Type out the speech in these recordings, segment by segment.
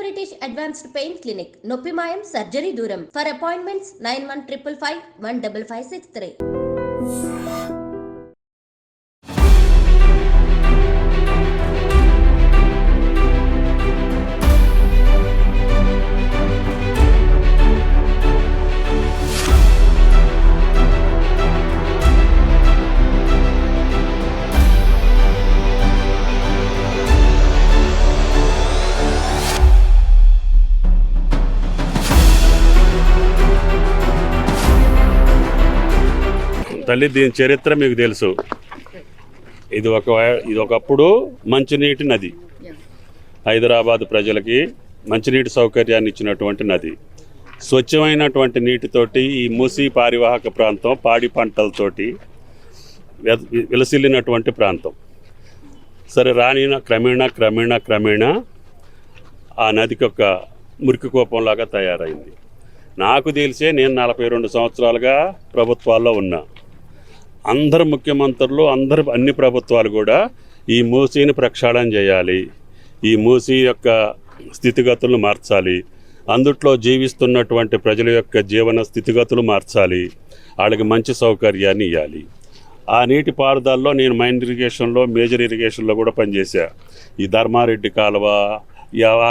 British Advanced Pain Clinic, Noppimayam Surgery Duram. For appointments 9155515563. తల్లి దీని చరిత్ర మీకు తెలుసు. ఇది ఒకప్పుడు మంచినీటి నది. హైదరాబాద్ ప్రజలకి మంచినీటి సౌకర్యాన్ని ఇచ్చినటువంటి నది. స్వచ్ఛమైనటువంటి నీటితోటి ఈ మూసీ పారివాహక ప్రాంతం పాడి పంటలతోటి విలసిల్లినటువంటి ప్రాంతం. సరే రానిన క్రమేణా ఆ నదికి ఒక మురికి కూపంలాగా తయారైంది. నాకు తెలిసే నేను 42 సంవత్సరాలుగా ప్రభుత్వాల్లో ఉన్నా. అందరు ముఖ్యమంత్రులు అన్ని ప్రభుత్వాలు కూడా ఈ మూసీని ప్రక్షాళన చేయాలి, ఈ మూసీ యొక్క స్థితిగతులను మార్చాలి, అందుట్లో జీవిస్తున్నటువంటి ప్రజల యొక్క జీవన స్థితిగతులు మార్చాలి, వాళ్ళకి మంచి సౌకర్యాన్ని ఇవ్వాలి. ఆ నీటి పారుదలలో నేను మైన్ ఇరిగేషన్లో మేజర్ ఇరిగేషన్లో కూడా పనిచేశా. ఈ ధర్మారెడ్డి కాలువ,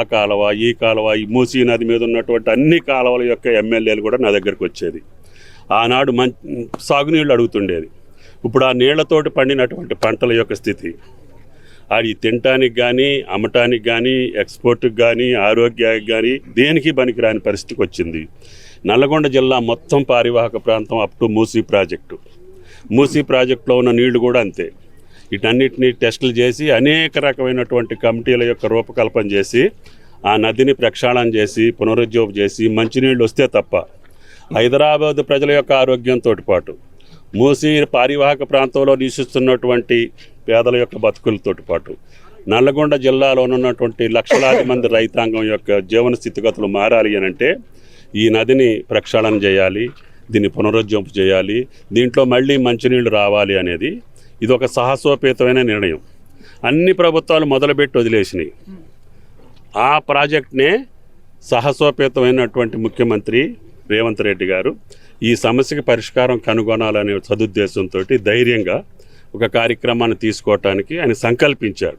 ఆ కాలువ, ఈ కాలువ, ఈ మూసీ నది మీద ఉన్నటువంటి అన్ని కాలువల యొక్క ఎమ్మెల్యేలు కూడా నా దగ్గరికి వచ్చేది. ఆనాడు సాగునీళ్ళు అడుగుతుండేది. ఇప్పుడు ఆ నీళ్లతోటి పండినటువంటి పంటల యొక్క స్థితి, అది తినటానికి కానీ, అమ్మటానికి కానీ, ఎక్స్పోర్ట్కి కానీ, ఆరోగ్యానికి కానీ దేనికి పనికిరాని పరిస్థితికి వచ్చింది. నల్లగొండ జిల్లా మొత్తం పారివాహక ప్రాంతం అప్ టు మూసీ ప్రాజెక్టులో ఉన్న నీళ్లు కూడా అంతే. వీటన్నిటినీ టెస్టులు చేసి అనేక రకమైనటువంటి కమిటీల యొక్క రూపకల్పన చేసి ఆ నదిని ప్రక్షాళన చేసి పునరుజ్జీవం చేసి మంచినీళ్ళు వస్తే తప్ప హైదరాబాద్ ప్రజల యొక్క ఆరోగ్యంతో పాటు మూసీ పారివాహక ప్రాంతంలో నివసిస్తున్నటువంటి పేదల యొక్క బతుకులతో పాటు నల్లగొండ జిల్లాలో ఉన్నటువంటి లక్షలాది మంది రైతాంగం యొక్క జీవన స్థితిగతులు మారాలి అనంటే ఈ నదిని ప్రక్షాళన చేయాలి, దీన్ని పునరుజ్జీవం చేయాలి, దీంట్లో మళ్ళీ మంచినీళ్ళు రావాలి అనేది ఇది ఒక సాహసోపేతమైన నిర్ణయం. అన్ని ప్రభుత్వాలు మొదలుపెట్టి వదిలేసినాయి. ఆ ప్రాజెక్ట్నే సాహసోపేతమైనటువంటి ముఖ్యమంత్రి రేవంత్ రెడ్డి గారు ఈ సమస్యకి పరిష్కారం కనుగొనాలనే సదుద్దేశంతో ధైర్యంగా ఒక కార్యక్రమాన్ని తీసుకోవటానికి ఆయన సంకల్పించాడు.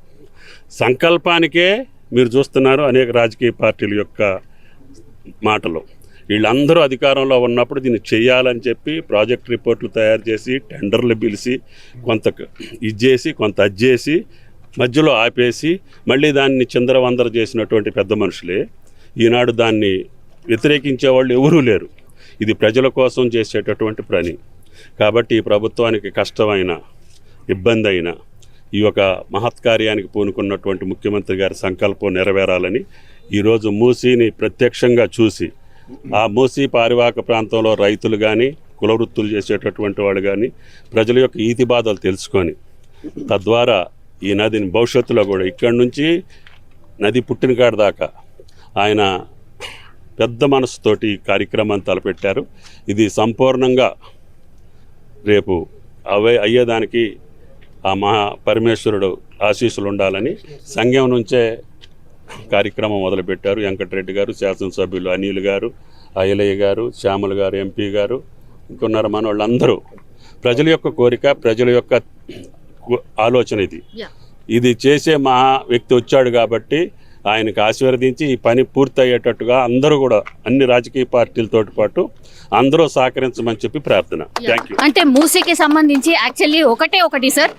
సంకల్పానికే మీరు చూస్తున్నారు అనేక రాజకీయ పార్టీల యొక్క మాటలు. వీళ్ళందరూ అధికారంలో ఉన్నప్పుడు దీన్ని చేయాలని చెప్పి ప్రాజెక్ట్ రిపోర్ట్లు తయారు చేసి టెండర్లు పిలిచి కొంత ఇది చేసి కొంత అది చేసి మధ్యలో ఆపేసి మళ్ళీ దాన్ని చిందరవందర చేసినటువంటి పెద్ద మనుషులే. ఈనాడు దాన్ని వ్యతిరేకించే వాళ్ళు ఎవరూ లేరు. ఇది ప్రజల కోసం చేసేటటువంటి పని. కాబట్టి ఈ ప్రభుత్వానికి కష్టమైన ఇబ్బంది అయిన ఈ యొక్క మహత్కార్యానికి పూనుకున్నటువంటి ముఖ్యమంత్రి గారి సంకల్పం నెరవేరాలని ఈరోజు మూసీని ప్రత్యక్షంగా చూసి ఆ మూసీ పారివాహక ప్రాంతంలో రైతులు కానీ కుల వృత్తులు చేసేటటువంటి వాళ్ళు కానీ ప్రజల యొక్క ఈతి బాధలు తెలుసుకొని తద్వారా ఈ నదిని భవిష్యత్తులో కూడా ఇక్కడి నుంచి నది పుట్టిన కాడ దాకా ఆయన పెద్ద మనసుతోటి కార్యక్రమాన్ని తలపెట్టారు. ఇది సంపూర్ణంగా రేపు అయ్యేదానికి ఆ మహా పరమేశ్వరుడు ఆశీస్సులు ఉండాలని సంఘం నుంచే కార్యక్రమం మొదలుపెట్టారు. వెంకటరెడ్డి గారు, శాసనసభ్యులు అనిల్ గారు, అయ్యలయ్య గారు, శ్యామల గారు, ఎంపీ గారు, ఇంకొన్నారు మన వాళ్ళందరూ. ప్రజల యొక్క కోరిక, ప్రజల యొక్క ఆలోచన ఇది చేసే మహా వ్యక్తి వచ్చాడు కాబట్టి ఆయనకు ఆశీర్వదించి ఈ పని పూర్తయ్యేటట్టుగా అందరూ కూడా అన్ని రాజకీయ పార్టీలతో పాటు అందరూ సహకరించమని చెప్పి ప్రార్థన. Thank you. అంటే మూసీకి సంబంధించి యాక్చువల్లీ ఒకటే సార్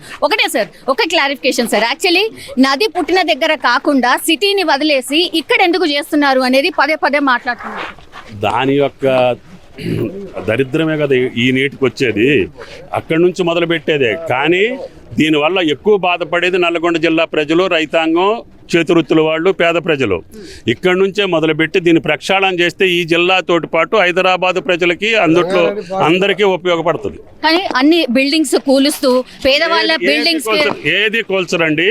ఒక క్లారిఫికేషన్ సార్. యాక్చువల్లీ నది పుట్టిన దగ్గర కాకుండా సిటీని వదిలేసి ఇక్కడ ఎందుకు చేస్తున్నారు అనేది పదే మాట్లాడుతున్నారు. దాని యొక్క దరిద్రమే కదా ఈ నీటికి వచ్చేది, అక్కడి నుంచి మొదలు పెట్టేదే. కానీ దీనివల్ల ఎక్కువ బాధపడేది నల్లగొండ జిల్లా ప్రజలు, రైతాంగం, చేతివృత్తుల వాళ్ళు, పేద ప్రజలు. ఇక్కడి నుంచే మొదలుపెట్టి దీన్ని ప్రక్షాళన చేస్తే ఈ జిల్లాతోటి పాటు హైదరాబాద్ ప్రజలకి అందుట్లో అందరికీ ఉపయోగపడుతుంది. కానీ అన్ని బిల్డింగ్స్ కూలుస్తూ పేదవాళ్ళ బిల్డింగ్స్ ఏది కోల్చరండి.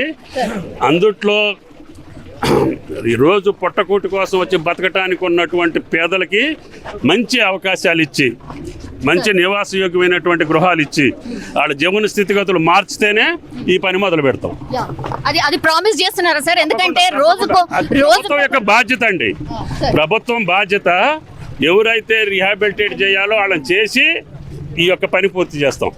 అందుట్లో ఈరోజు పొట్టకూటి కోసం వచ్చి బతకటానికి ఉన్నటువంటి పేదలకి మంచి అవకాశాలు ఇచ్చి మంచి నివాసయోగ్యమైనటువంటి గృహాలు ఇచ్చి వాళ్ళ జీవన స్థితిగతులు మార్చితేనే ఈ పని మొదలు పెడతాం. అది ప్రామిస్ చేస్తున్నారా సార్? ఎందుకంటే ప్రభుత్వం యొక్క బాధ్యత అండి, ప్రభుత్వం బాధ్యత. ఎవరైతే రీహాబిలిటేట్ చేయాలో వాళ్ళని చేసి ఈ యొక్క పని పూర్తి చేస్తాం.